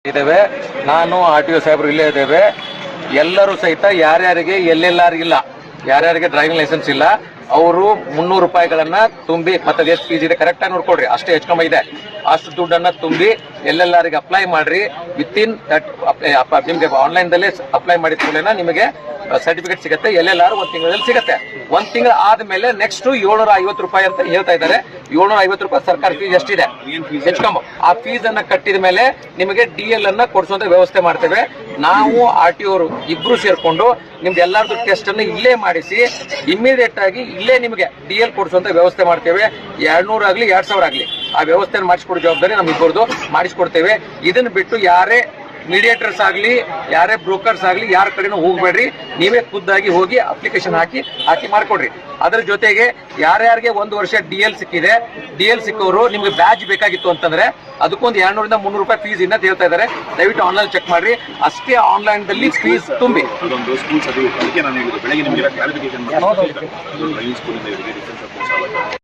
ಇದ್ದೇವೆ. ನಾನು RTO ಸಾಹೇಬರು ಇಲ್ಲೇ ಇದ್ದೇವೆ. ಎಲ್ಲರೂ ಸಹಿತ ಯಾರ್ಯಾರಿಗೆ ಎಲ್ಲೆಲ್ಲಾರಿಗಿಲ್ಲ, ಯಾರ್ಯಾರಿಗೆ ಡ್ರೈವಿಂಗ್ ಲೈಸೆನ್ಸ್ ಇಲ್ಲ ಅವರು 300 ರೂಪಾಯಿಗಳನ್ನ ತುಂಬಿ, ಮತ್ತೆ ಎಷ್ಟು ಫೀಸ್ ಇದೆ ಕರೆಕ್ಟ್ ಆಗಿ ನೋಡ್ಕೊಡ್ರಿ. ಅಷ್ಟೇ ಹೆಚ್ಚು ಇದೆ, ಅಷ್ಟು ದುಡ್ಡನ್ನ ತುಂಬಿ ಎಲ್ಲೆಲ್ಲಾರಿಗೆ ಅಪ್ಲೈ ಮಾಡ್ರಿ. ವಿತಿನ್ ನಿಮ್ಗೆ ಆನ್ಲೈನ್ ದಲ್ಲಿ ಅಪ್ಲೈ ಮಾಡಿದ ಕೂಡಲೇ ನಿಮಗೆ ಸರ್ಟಿಫಿಕೇಟ್ ಸಿಗುತ್ತೆ. ಎಲ್ಲೆಲ್ಲಾರು 1 ತಿಂಗಳಲ್ಲಿ ಸಿಗುತ್ತೆ. 1 ತಿಂಗಳು ಆದ್ಮೇಲೆ ನೆಕ್ಸ್ಟ್ 750 ರೂಪಾಯಿ ಅಂತ ಹೇಳ್ತಾ ಇದ್ದಾರೆ. 750 ರೂಪಾಯಿ ಸರ್ಕಾರ ಫೀಸ್ ಎಷ್ಟಿದೆ ಹೆಚ್ಚು ಆ ಫೀಸ್ ಅನ್ನ ಕಟ್ಟಿದ ಮೇಲೆ ನಿಮಗೆ DL ಅನ್ನ ಕೊಡಿಸುವಂತ ವ್ಯವಸ್ಥೆ ಮಾಡ್ತೇವೆ. ನಾವು RTO ಅವರು ಇಬ್ರು ಸೇರ್ಕೊಂಡು ನಿಮ್ದು ಎಲ್ಲಾರ್ದು ಟೆಸ್ಟ್ ಅನ್ನು ಇಲ್ಲೇ ಮಾಡಿಸಿ ಇಮಿಡಿಯೇಟ್ ಆಗಿ ಇಲ್ಲೇ ನಿಮಗೆ DL ಕೊಡಿಸುವಂತ ವ್ಯವಸ್ಥೆ ಮಾಡ್ತೇವೆ. 200 ಆಗ್ಲಿ 2000 ಆಗ್ಲಿ ಆ ವ್ಯವಸ್ಥೆ ಮಾಡಿಸ್ಕೊಡೋ ಜವಾಬ್ದಾರಿ ನಮ್ಮಿಬ್ಬರದು ಮಾಡಿಸ್ಕೊಡ್ತೇವೆ. ಇದನ್ನ ಬಿಟ್ಟು ಯಾರೇ ಮೀಡಿಯೇಟರ್ಸ್ ಆಗ್ಲಿ, ಯಾರೇ ಬ್ರೋಕರ್ಸ್ ಆಗ್ಲಿ, ಯಾರ ಕಡೆನೂ ಹೋಗ್ಬೇಡ್ರಿ. ನೀವೇ ಖುದ್ದಾಗಿ ಹೋಗಿ ಅಪ್ಲಿಕೇಶನ್ ಹಾಕಿ ಮಾಡ್ಕೊಡ್ರಿ. ಅದ್ರ ಜೊತೆಗೆ ಯಾರ್ಯಾರಿಗೆ 1 ವರ್ಷ DL ಸಿಕ್ಕಿದೆ, DL ಸಿಕ್ಕವರು ನಿಮ್ಗೆ ಬ್ಯಾಜ್ ಬೇಕಾಗಿತ್ತು ಅಂತಂದ್ರೆ ಅದಕ್ಕೊಂದು 200 ರಿಂದ 300 ರೂಪಾಯಿ ಫೀಸ್ ಇನ್ನೂ ಹೇಳ್ತಾ ಇದ್ದಾರೆ. ದಯವಿಟ್ಟು ಆನ್ಲೈನ್ ಚೆಕ್ ಮಾಡ್ರಿ. ಅಷ್ಟೇ ಆನ್ಲೈನ್ ದಲ್ಲಿ ಫೀಸ್ ತುಂಬಿ